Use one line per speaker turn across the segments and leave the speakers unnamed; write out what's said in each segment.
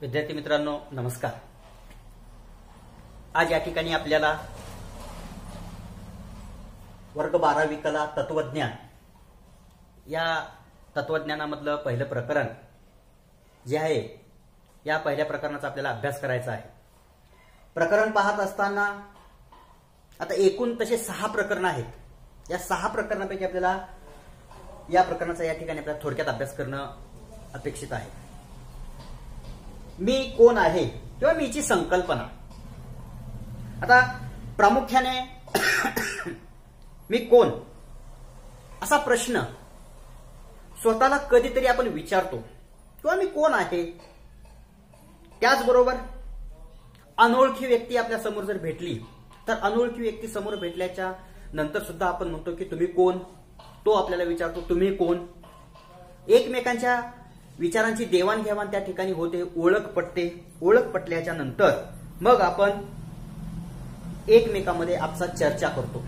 विद्यार्थी मित्रांनो नमस्कार। आज या ठिकाणी आपल्याला वर्ग 12वी कला तत्वज्ञान या तत्वज्ञानामधलं पहिलं प्रकरण जे आहे या पहिल्या प्रकरणाचा आपल्याला अभ्यास करायचा आहे। प्रकरण पाहत असताना आता एकूण तसे 6 प्रकरण आहेत। या 6 प्रकरणांपैकी आपल्याला या प्रकरणाचा या ठिकाणी आपल्याला थोडक्यात अभ्यास करणं अपेक्षित आहे। मी कोण आहे किंवा मीची संकल्पना। आता प्रामुख्याने मी कोण असा प्रश्न स्वतःला कधीतरी आपण विचारतो किंवा मी कोण आहे। त्याचबरोबर अनोळखी व्यक्ती आपल्या समोर जर भेटली तर अनोळखी व्यक्ती समोर भेटल्याच्या नंतर सुद्धा आपण म्हणतो की तुम्ही कोण, तो आपल्याला विचारतो तुम्ही कोण। एकमेकांच्या विचारांची देवाणघेवाण त्या ठिकाणी होते, ओळख पटते। ओळख पटल्याच्या नंतर मग आपण एकमेकांमध्ये आपसा चर्चा करतो।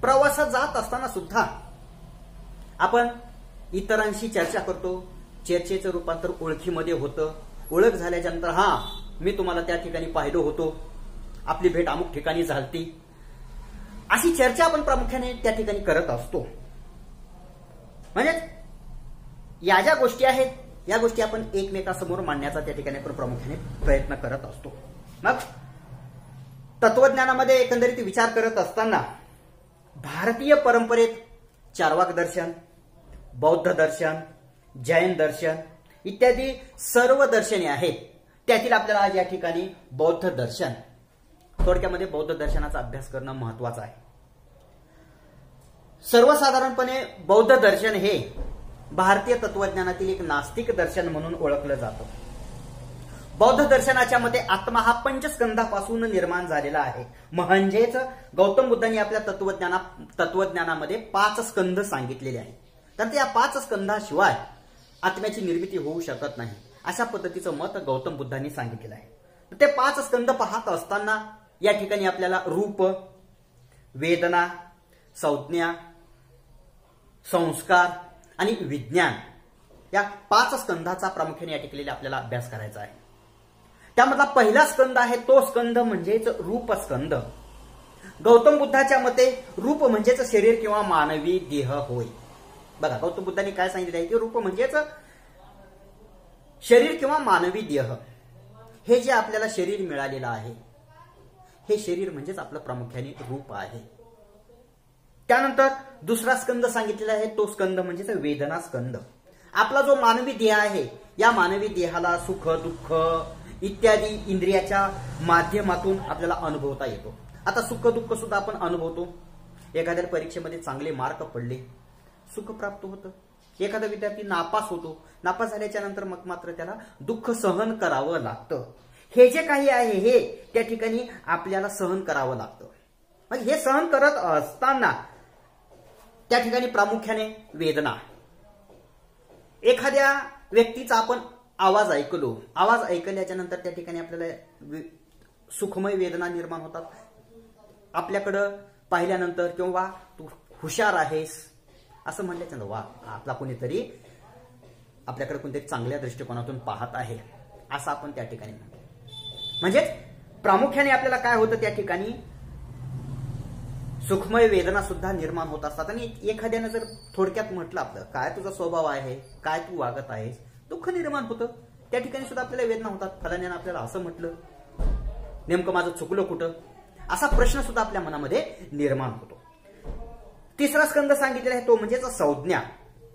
प्रवासात जात असताना सुद्धा आपण इतरांशी चर्चा करतो। चर्चेचं रूपांतर ओळखीमध्ये होतं। ओळख झाल्याच्या नंतर मी तुम्हाला त्या ठिकाणी पाहिलं होतो, आपली भेट अमुक ठिकाणी झालती, अशी चर्चा आपण प्रामुख्याने त्या ठिकाणी करत असतो। म्हणजे या ज्या गोष्टी आहेत या गोष्टी आपण एकमेकांसमोर मांडण्याचा त्या ठिकाणी आपण प्रामुख्याने प्रयत्न करत असतो। मग तत्वज्ञानामध्ये एकंदरीत विचार करत असताना भारतीय परंपरेत चार्वाक दर्शन, बौद्ध दर्शन, जैन दर्शन इत्यादी सर्व दर्शने आहेत। त्यातील आपल्याला आज या ठिकाणी बौद्ध दर्शन, थोडक्यामध्ये बौद्ध दर्शनाचा अभ्यास करणं महत्वाचं आहे। सर्वसाधारणपणे बौद्ध दर्शन हे भारतीय तत्वज्ञानातील एक नास्तिक दर्शन म्हणून ओळखलं जातं। बौद्ध दर्शनाच्या मते आत्मा हा पंचस्कंधापासून निर्माण झालेला आहे। म्हणजेच गौतम बुद्धांनी आपल्या तत्वज्ञानामध्ये 5 स्कंध सांगितलेले आहेत। तर या 5 स्कंधाशिवाय आत्म्याची निर्मिती होऊ शकत नाही, अशा पद्धतीचं मत गौतम बुद्धांनी सांगितलेलं आहे। ते 5 स्कंध पाहत असताना या ठिकाणी आपल्याला रूप, वेदना, संज्ञा, संस्कार आणि विज्ञान या 5 स्कंधाचा प्रामुख्याने या ठिकाणी आपल्याला अभ्यास करायचा आहे। त्यामधला पहिला स्कंध आहे तो स्कंध म्हणजेच रूप स्कंध। गौतम बुद्धाच्या मते रूप म्हणजेच शरीर किंवा मानवी देह होय। बघा गौतम बुद्धांनी काय सांगितले आहे की रूप म्हणजेच शरीर किंवा मानवी देह। हे जे आपल्याला शरीर मिळालेलं आहे हे शरीर म्हणजेच आपलं प्रामुख्याने रूप आहे। त्यानंतर दुसरा स्कंद सांगितलेला आहे तो स्कंद म्हणजेच वेदना स्कंद। आपला जो मानवी देह आहे या मानवी देहाला सुख दुःख इत्यादी इंद्रियाच्या माध्यमातून आपल्याला अनुभवता येतो। आता सुख दुःख सुद्धा आपण अनुभवतो। एखाद्या परीक्षेमध्ये चांगले मार्क पडले सुख प्राप्त होतं, एखादा विद्यार्थी नापास होतो, नापास झाल्याच्या नंतर मग मात्र त्याला दुःख सहन करावं लागतं। हे जे काही आहे हे त्या ठिकाणी आपल्याला सहन करावं लागतं। मग हे सहन करत असताना त्या ठिकाणी प्रामुख्याने वेदना, एखाद्या व्यक्तीचा आपण आवाज ऐकलो, आवाज ऐकल्याच्या नंतर त्या ठिकाणी आपल्याला सुखमय वेदना निर्माण होतात। आपल्याकडं पाहिल्यानंतर किंवा तू हुशार आहेस असं म्हणल्याच्या नंतर वा आपला कोणीतरी आपल्याकडे कोणतरी चांगल्या दृष्टिकोनातून पाहत आहे असं आपण त्या ठिकाणी म्हणतो। म्हणजे प्रामुख्याने आपल्याला काय होतं त्या ठिकाणी सुखमय वेदना सुद्धा निर्माण होत असतात। आणि एखाद्यानं जर थोडक्यात म्हटलं आपलं काय तुझा स्वभाव आहे, काय तू वागत आहेस, दुःख निर्माण होतं। त्या ठिकाणी सुद्धा आपल्याला वेदना होतात। फलाण्यानं आपल्याला असं म्हटलं, नेमकं माझं चुकलं कुठं, असा प्रश्न सुद्धा आपल्या मनामध्ये निर्माण होतो। तिसरा स्कंद सांगितलेला आहे तो म्हणजेच संज्ञा।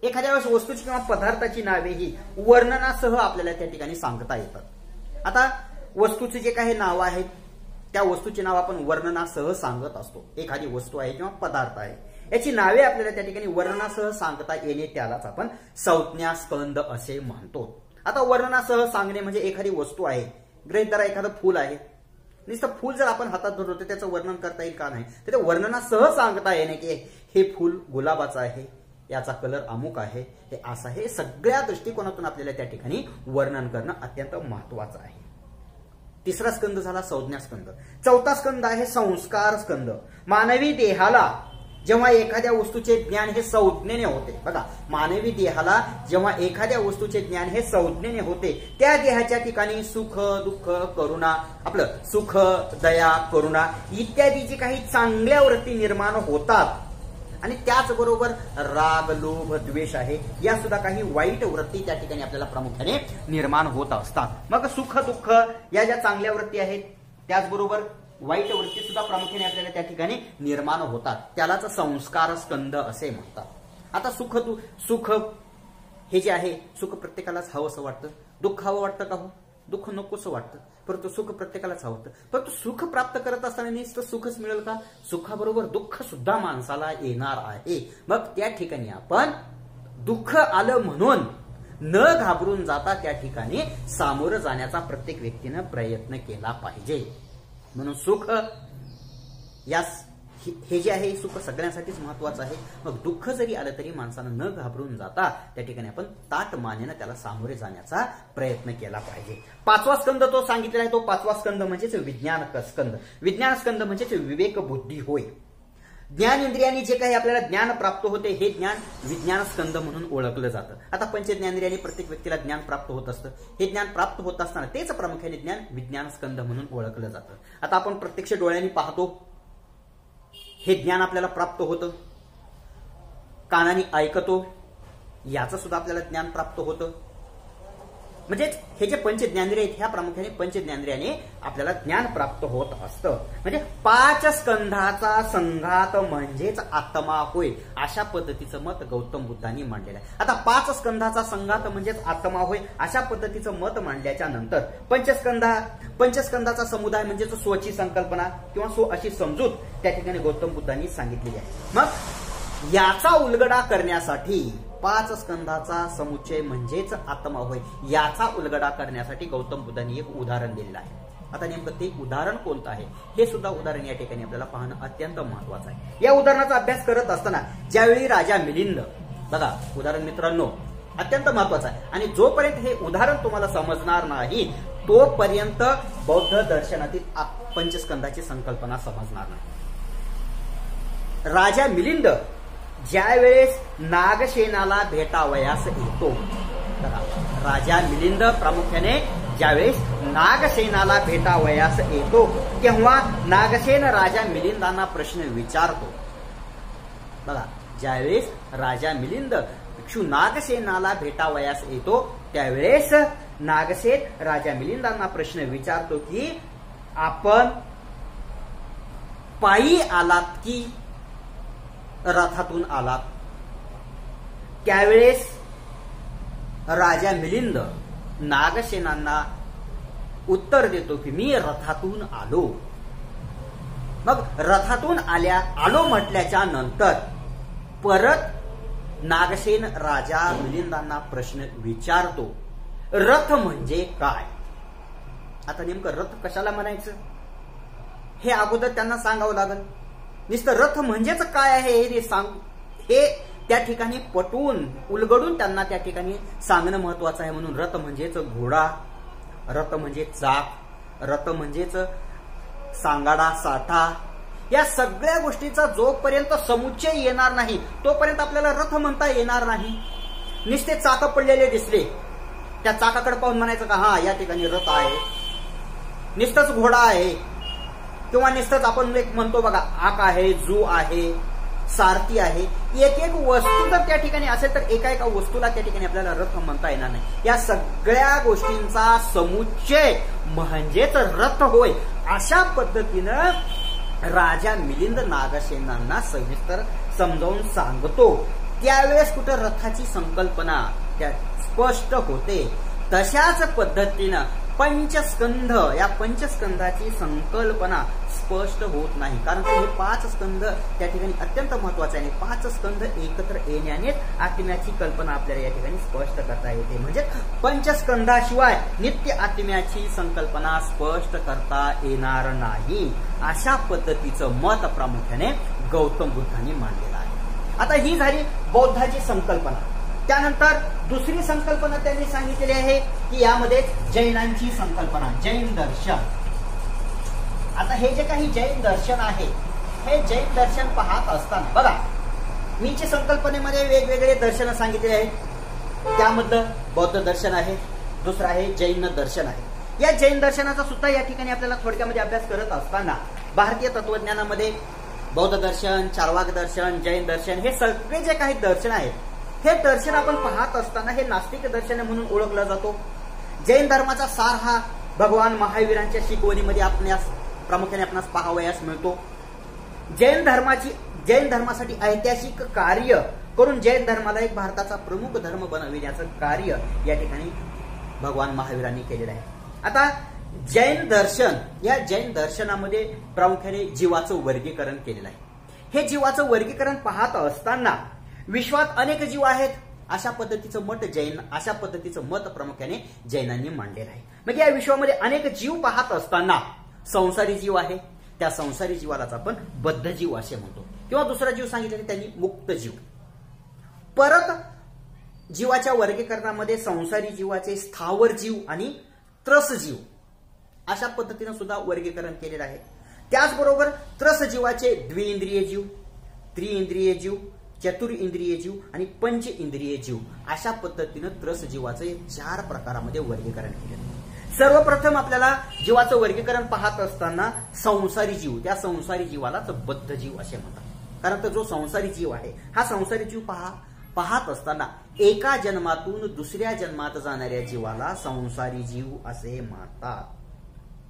एखाद्या वेळेस वस्तूची किंवा पदार्थाची नावे ही वर्णनासह आपल्याला त्या ठिकाणी सांगता येतात। आता वस्तूचे जे काही नाव आहेत त्या वस्तूचे नाव आपण वर्णनासह सांगत असतो। एखादी वस्तू आहे किंवा पदार्थ आहे याची नावे आपल्याला त्या ठिकाणी वर्णनासह सांगता येणे त्यालाच आपण संज्ञा स्कंद असे म्हणतो। आता वर्णनासह सांगणे म्हणजे एखादी वस्तू आहे, गृहीत धरा एखादं फूल आहे, नुसतं फूल जर आपण हातात धरलो तर त्याचं वर्णन करता येईल का नाही, तर ते वर्णनासह सांगता येणे की हे फूल गुलाबाचं आहे, याचा कलर अमुक आहे, हे असं आहे। सगळ्या दृष्टिकोनातून आपल्याला त्या ठिकाणी वर्णन करणं अत्यंत महत्वाचं आहे। तिसरा स्कंद झाला संज्ञा स्कंद। चौथा स्कंद आहे संस्कार स्कंद। मानवी देहाला जेव्हा एखाद्या वस्तूचे ज्ञान हे संज्ञेने होते, बघा मानवी देहाला जेव्हा एखाद्या वस्तूचे ज्ञान हे संज्ञेने होते, त्या देहाच्या ठिकाणी सुख दुःख करुणा, आपलं सुख दया करुणा इत्यादी जी काही चांगल्या वृत्ती निर्माण होतात आणि त्याचबरोबर राग लोभ द्वेष आहे या सुद्धा काही वाईट वृत्ती त्या ठिकाणी आपल्याला प्रामुख्याने निर्माण होत असतात. मग सुख दुःख या ज्या चांगल्या वृत्ती आहेत त्याचबरोबर वाईट वृत्ती सुद्धा प्रामुख्याने आपल्याला त्या ठिकाणी निर्माण होतात, त्यालाच संस्कार स्कंद असे म्हणतात. आता सुख हे जे आहे, सुख प्रत्येकालाच हवं असं वाटतं, दुःख हवं वाटतं का हो? दुःख नकोसं वाटतं, परंतु सुख प्रत्येकालाच हवं होतं. परंतु सुख प्राप्त करत असताना नुसतं सुखच मिळेल का? सुखाबरोबर दुःख सुद्धा माणसाला येणार आहे. मग त्या ठिकाणी आपण दुःख आलं म्हणून न घाबरून जाता त्या ठिकाणी सामोरं जाण्याचा प्रत्येक व्यक्तीनं प्रयत्न केला पाहिजे. म्हणून सुख हे जे आहे सुख सगळ्यांसाठीच महत्वाचं आहे. मग दुःख जरी आलं तरी माणसानं न घाबरून जाता त्या ठिकाणी आपण ताठ मानेनं त्याला सामोरे जाण्याचा प्रयत्न केला पाहिजे. पाचवा स्कंद तो सांगितलेला आहे, तो पाचवा स्कंद म्हणजेच विज्ञान स्कंद. विज्ञान स्कंद म्हणजेच विवेक बुद्धी होय. ज्ञानेंद्रियांनी जे काही आपल्याला ज्ञान प्राप्त होते हे ज्ञान विज्ञान स्कंद म्हणून ओळखलं जातं. आता पंचज्ञानेंद्रियांनी प्रत्येक व्यक्तीला ज्ञान प्राप्त होत असतं, हे ज्ञान प्राप्त होत असताना तेच प्रामुख्याने ज्ञान विज्ञान स्कंद म्हणून ओळखलं जातं. आता आपण प्रत्यक्ष डोळ्यांनी पाहतो, हे ज्ञान आपल्याला प्राप्त होतं, कानाने ऐकतो, याचं सुद्धा आपल्याला ज्ञान प्राप्त होतं. म्हणजे हे जे पंचज्ञानेंद्रिय आहेत ह्या प्रामुख्याने पंचज्ञानेंद्रियाने आपल्याला ज्ञान प्राप्त होत असतं. म्हणजे पाच स्कंधाचा संघात म्हणजेच आत्मा होय, अशा पद्धतीचं मत गौतम बुद्धांनी मांडलेलं आहे. आता पाच स्कंधाचा संघात म्हणजेच आत्मा होय अशा पद्धतीचं मत मांडल्याच्या नंतर पंचस्कंधाचा समुदाय म्हणजे स्वची संकल्पना किंवा स्व अशी समजूत त्या ठिकाणी गौतम बुद्धांनी सांगितलेली आहे. मग याचा उलगडा करण्यासाठी पाच स्कंधाचा समुच्चय म्हणजेच आत्मा होय याचा उलगडा करण्यासाठी गौतम बुद्धांनी एक उदाहरण दिलेलं आहे. आता नेमकं ते उदाहरण कोणतं आहे हे सुद्धा उदाहरण या ठिकाणी आपल्याला पाहणं अत्यंत महत्वाचं आहे. या उदाहरणाचा अभ्यास करत असताना ज्यावेळी राजा मिलिंद, बघा उदाहरण मित्रांनो अत्यंत महत्वाचं आहे आणि जोपर्यंत हे उदाहरण तुम्हाला समजणार नाही तोपर्यंत बौद्ध दर्शनातील पंचस्कंधाची संकल्पना समजणार नाही. राजा मिलिंद ज्यावेळेस नागसेनाला भेटावयास येतो, राजा मिलिंद प्रामुख्याने ज्यावेळेस नागसेनाला भेटावयास येतो तेव्हा नागसेन राजा मिलिंदांना प्रश्न विचारतो. बघा ज्यावेळेस राजा मिलिंद भिक्षू नागसेनाला भेटावयास येतो त्यावेळेस नागसेन राजा मिलिंदांना प्रश्न विचारतो की आपण पायी आलात की रथातून आलात? त्यावेळेस राजा मिलिंद नागसेनांना उत्तर देतो की मी रथातून आलो. मग रथातून आलो म्हटल्याच्या नंतर परत नागसेन राजा मिलिंदांना प्रश्न विचारतो रथ म्हणजे काय? आता नेमकं रथ कशाला म्हणायचं हे अगोदर त्यांना सांगावं लागेल. नुसतं रथ म्हणजेच काय आहे हे त्या ठिकाणी पटवून उलगडून त्यांना त्या ठिकाणी सांगणं महत्वाचं आहे. म्हणून रथ म्हणजेच घोडा, रथ म्हणजे चाक, रथ म्हणजेच सांगाडा साठा, या सगळ्या गोष्टीचा जोपर्यंत समुच्चय येणार नाही तोपर्यंत आपल्याला रथ म्हणता येणार नाही. नुसते चाक पडलेले दिसले त्या चाकाकडे पाहून म्हणायचं का हा या ठिकाणी रथ आहे, नुसतंच घोडा आहे किंवा नुसतंच आपण एक म्हणतो बघा आक आहे, जू आहे, सारथी आहे. एक एक वस्तू जर त्या ठिकाणी असेल तर एका एका वस्तूला त्या ठिकाणी आपल्याला रथ म्हणता येणार नाही. या सगळ्या गोष्टींचा समुच्चय म्हणजेच रथ होय. अशा पद्धतीनं राजा मिलिंद नागसेनांना सविस्तर समजावून सांगतो. त्यावेळेस कुठं रथाची संकल्पना त्या स्पष्ट होते. तशाच पद्धतीनं पंचस्कंध या पंचस्कंधाची संकल्पना स्पष्ट होत नाही. कारण हे पाच स्कंध त्या ठिकाणी अत्यंत महत्वाचे आहे. पाच स्कंध एकत्र येण्यानेच आत्म्याची कल्पना आपल्याला या ठिकाणी स्पष्ट करता येते. म्हणजे पंचस्कंधाशिवाय नित्य आत्म्याची संकल्पना स्पष्ट करता येणार नाही. अशा पद्धतीचं मत प्रामुख्याने गौतम बुद्धांनी मांडलेलं आहे. आता ही झाली बौद्धाची संकल्पना. त्यानंतर दुसरी संकल्पना त्यांनी सांगितलेली आहे की यामध्ये जैनांची संकल्पना, जैन दर्शन. आता हे जे काही जैन दर्शन आहे हे जैन दर्शन पाहत असताना बघा, मी जे संकल्पनेमध्ये वेगवेगळे दर्शन सांगितले आहेत, त्यामधलं बौद्ध दर्शन आहे, दुसरं आहे जैन दर्शन आहे. या जैन दर्शनाचा सुद्धा या ठिकाणी आपल्याला थोडक्यामध्ये अभ्यास करत असताना भारतीय तत्वज्ञानामध्ये बौद्ध दर्शन, चार्वाक दर्शन, जैन दर्शन हे सगळे जे काही दर्शन आहेत, हे दर्शन आपण पाहत असताना हे नास्तिक दर्शन म्हणून ओळखला जातो. जैन धर्माचा सार हा भगवान महावीरांच्या शिकवणीमध्ये आपल्यास प्रामुख्याने आपणास पाहावयास मिळतो. जैन धर्मासाठी ऐतिहासिक कार्य करून जैन धर्माला एक भारताचा प्रमुख धर्म बनविण्याचं कार्य या ठिकाणी भगवान महावीरांनी केलेलं आहे. आता जैन दर्शन, या जैन दर्शनामध्ये प्रामुख्याने जीवाचं वर्गीकरण केलेलं आहे. हे जीवाचं वर्गीकरण पाहत असताना विश्वात अनेक जीव आहेत अशा पद्धतीचं मत प्रामुख्याने जैनांनी मांडलेलं आहे. म्हणजे या विश्वामध्ये अनेक जीव पाहत असताना संसारी जीव आहे, त्या संसारी जीवालाच आपण बद्ध जीव असे म्हणतो, किंवा दुसरा जीव सांगितलेला त्यांनी मुक्त जीव. परत जीवाच्या वर्गीकरणामध्ये संसारी जीवाचे स्थावर जीव आणि त्रस जीव अशा पद्धतीने सुद्धा वर्गीकरण केलेलं आहे. त्याचबरोबर त्रस जीवाचे द्विइंद्रिय जीव, त्रिइंद्रिय जीव, चतुर्इंद्रिय जीव आणि पंच इंद्रिय जीव अशा पद्धतीने त्रस जीवाचे 4 प्रकारामध्ये वर्गीकरण केलेलं आहे. सर्वप्रथम आपल्याला जीवाचं वर्गीकरण पाहत असताना संसारी जीव, त्या संसारी जीवालाच बद्ध जीव असे म्हणतात. कारण तर जो संसारी जीव आहे, हा संसारी जीव पाहत असताना एका जन्मातून दुसऱ्या जन्मात जाणाऱ्या जीवाला संसारी जीव असे म्हणतात.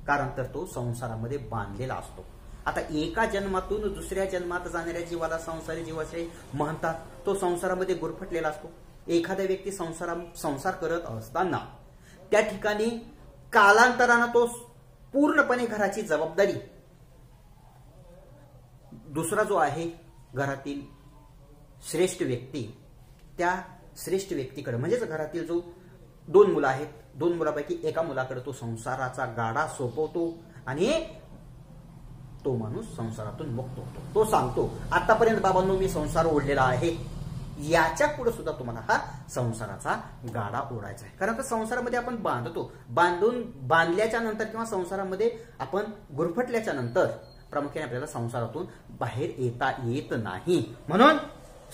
कारण तर तो संसारामध्ये बांधलेला असतो. आता एका जन्मातून दुसऱ्या जन्मात जाणाऱ्या जीवाला संसारी जीव असे म्हणतात. तो संसारामध्ये गुरफटलेला असतो. एखादा व्यक्ती संसार करत असताना त्या ठिकाणी कालांतरानं तो पूर्णपणे घराची जबाबदारी दुसरा जो आहे घरातील श्रेष्ठ व्यक्ती, त्या श्रेष्ठ व्यक्तीकडे म्हणजेच घरातील जो 2 मुलं आहेत, 2 मुलापैकी एका मुलाकडे तो संसाराचा गाडा सोपवतो आणि तो माणूस संसारातून मुक्त होतो. तो सांगतो, आतापर्यंत बाबांनो मी संसार ओढलेला आहे, याच्या पुढे सुद्धा तुम्हाला हा संसाराचा गाडा ओढायचा आहे. कारण संसारामध्ये आपण बांधतो, बांधल्याच्या नंतर किंवा संसारामध्ये आपण गुरफटल्याच्या नंतर प्रामुख्याने आपल्याला संसारातून बाहेर येता येत नाही. म्हणून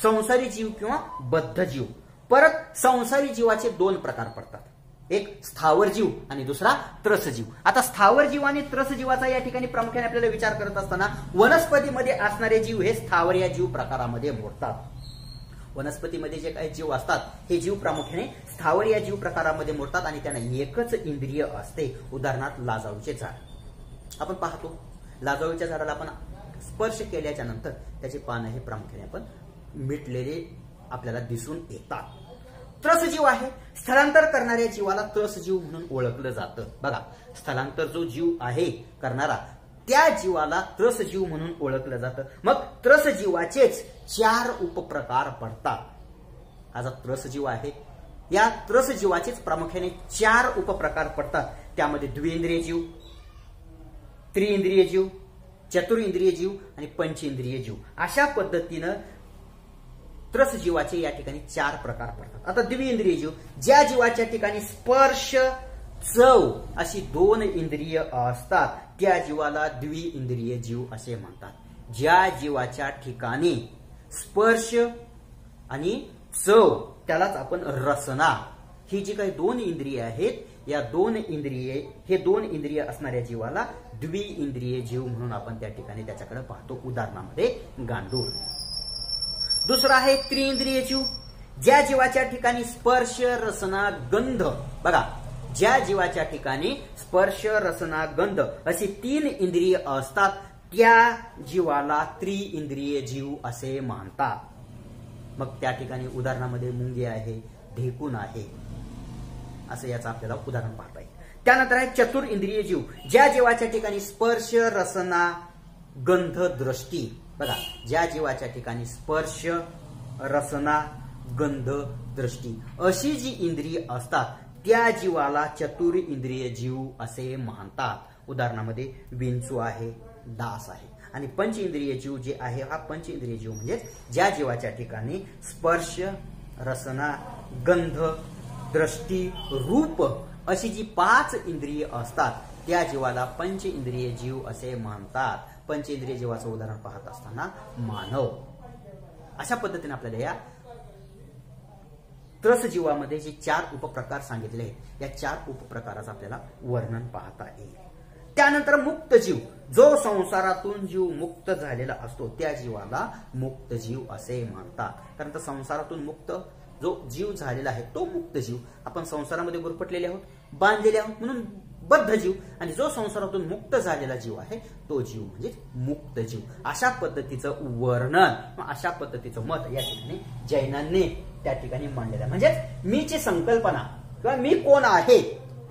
संसारी जीव किंवा बद्ध जीव. परत संसारी जीवाचे 2 प्रकार पडतात, एक स्थावर जीव आणि दुसरा त्रस जीव. आता स्थावर जीव आणि त्रस जीवाचा या ठिकाणी प्रामुख्याने आपल्याला विचार करत असताना वनस्पतीमध्ये असणारे जीव हे स्थावर या जीव प्रकारामध्ये मोडतात. वनस्पतीमध्ये जे काही जीव असतात हे जीव प्रामुख्याने स्थावर या जीव प्रकारामध्ये मोडतात आणि त्यांना एकच इंद्रिय असते. उदाहरणार्थ लाजाळूचे झाड आपण पाहतो, लाजाळूच्या झाडाला आपण स्पर्श केल्याच्या नंतर त्याचे पानं हे प्रामुख्याने आपण मिटलेले आपल्याला दिसून येतात. त्रस जीव आहे, स्थलांतर करणाऱ्या जीवाला त्रस जीव म्हणून ओळखलं जातं. बघा, स्थलांतर जो जीव आहे करणारा त्या जीवाला त्रस जीव म्हणून ओळखलं जातं. मग त्रस जीवाचेच 4 उपप्रकार पडतात. हा जो त्रस जीव आहे, या त्रस जीवाचेच प्रामुख्याने 4 उपप्रकार पडतात. त्यामध्ये द्विइंद्रिय जीव, त्रिइंद्रिय जीव, चतुर्इंद्रिय जीव आणि पंचेंद्रिय जीव अशा पद्धतीनं त्रस जीवाचे या ठिकाणी 4 प्रकार पडतात. आता द्विइंद्रिय जीव, ज्या जीवाच्या ठिकाणी स्पर्श, चव अशी 2 इंद्रिय असतात त्या जीवाला द्विइंद्रिय जीव असे म्हणतात. ज्या जीवाच्या ठिकाणी स्पर्श आणि चव त्यालाच आपण रसना, ही जी काही 2 इंद्रिय आहेत, या 2 इंद्रिय असणाऱ्या जीवाला द्विइंद्रिय जीव म्हणून आपण त्या ठिकाणी त्याच्याकडे पाहतो. उदाहरणामध्ये गांडूळ. दुसरा आहे त्रिइंद्रिय जीव, ज्या जीवाच्या ठिकाणी स्पर्श, रसना, गंध, बघा ज्या जीवाच्या ठिकाणी स्पर्श, रसना, गंध अशी 3 इंद्रिय असतात त्या जीवाला त्रिइंद्रिय जीव असे म्हणतात. मग त्या ठिकाणी उदाहरणामध्ये मुंगी आहे, ढेकून आहे, असं याचं आपल्याला उदाहरण पाहता येईल. त्यानंतर आहे चतुर्इंद्रिय जीव, ज्या जीवाच्या ठिकाणी स्पर्श, रसना, गंध, दृष्टी, बघा ज्या जीवाच्या ठिकाणी स्पर्श, रसना, गंध, दृष्टी अशी जी इंद्रिय असतात त्या जीवाला चतुर्इंद्रिय जीव असे म्हणतात. उदाहरणामध्ये विंचू आहे, डास आहे. आणि पंचेंद्रिय जीव जे आहे, हा पंचेंद्रिय जीव म्हणजे ज्या जीवाच्या ठिकाणी स्पर्श, रसना, गंध, दृष्टी, रूप अशी जी 5 इंद्रिये असतात त्या जीवाला पंच इंद्रिय जीव असे म्हणतात. पंच इंद्रिय जीवाचं उदाहरण पाहत असताना मानव. अशा पद्धतीने आपल्याला या त्रस जीवामध्ये जे 4 उपप्रकार सांगितले या 4 उपप्रकाराचं आपल्याला वर्णन पाहता येईल. त्यानंतर मुक्त जीव, जो संसारातून जीव मुक्त झालेला असतो त्या जीवाला मुक्त जीव असे म्हणतात. कारण तर संसारातून मुक्त जो जीव झालेला आहे तो मुक्त जीव. आपण संसारामध्ये गुरफटलेले आहोत, बांधलेले आहोत म्हणून बद्ध जीव, आणि जो संसारातून मुक्त झालेला जीव आहे तो जीव म्हणजे मुक्त जीव. अशा पद्धतीचं वर्णन, अशा पद्धतीचं मत या ठिकाणी जैनांनी त्या ठिकाणी मांडलेलं आहे. म्हणजे मीची संकल्पना किंवा मी कोण आहे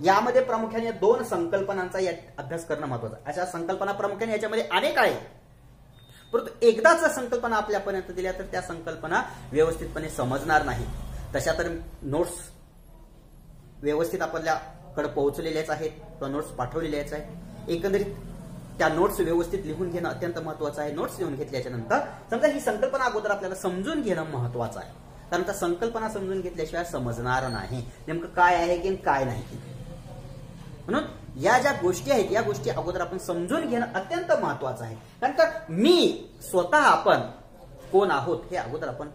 यामध्ये प्रामुख्याने 2 संकल्पनांचा अभ्यास करणं महत्वाचं. अशा संकल्पना प्रामुख्याने याच्यामध्ये अनेक आहेत, परंतु एकदाच संकल्पना आपल्यापर्यंत दिल्या तर त्या संकल्पना व्यवस्थितपणे समजणार नाही. तशा तर नोट्स व्यवस्थित आपल्याकडे पोहोचलेल्याच आहेत किंवा नोट्स पाठवलेल्याच आहेत. एकंदरीत त्या नोट्स व्यवस्थित लिहून घेणं अत्यंत महत्वाचं आहे. नोट्स लिहून घेतल्याच्या नंतर समजा ही संकल्पना अगोदर आपल्याला समजून घेणं महत्वाचं आहे. कारण त्या संकल्पना समजून घेतल्याशिवाय समजणार नाही नेमकं काय आहे की काय नाही. म्हणून या ज्या गोष्टी आहेत या गोष्टी अगोदर आपण समजून घेणं अत्यंत महत्वाचं आहे. कारण तर मी स्वतः आपण कोण आहोत हे अगोदर आपण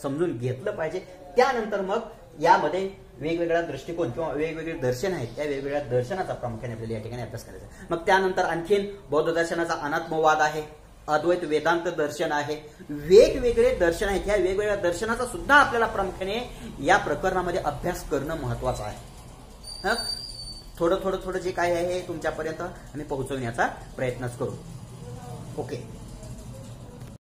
समजून घेतलं पाहिजे. त्यानंतर मग यामध्ये वेगवेगळा दृष्टिकोन किंवा वेगवेगळे दर्शन आहेत त्या वेगवेगळ्या दर्शनाचा प्रामुख्याने आपल्याला या ठिकाणी अभ्यास करायचा. मग त्यानंतर आणखीन बौद्ध दर्शनाचा अनात्मवाद आहे, अद्वैत वेदांत दर्शन आहे, वेगवेगळे दर्शन आहेत. या वेगवेगळ्या दर्शनाचा सुद्धा आपल्याला प्रामुख्याने या प्रकरणामध्ये अभ्यास करणं महत्वाचं आहे. थोडं जे काय आहे तुमच्यापर्यंत आम्ही पोहोचवण्याचा प्रयत्नच करू. ओके.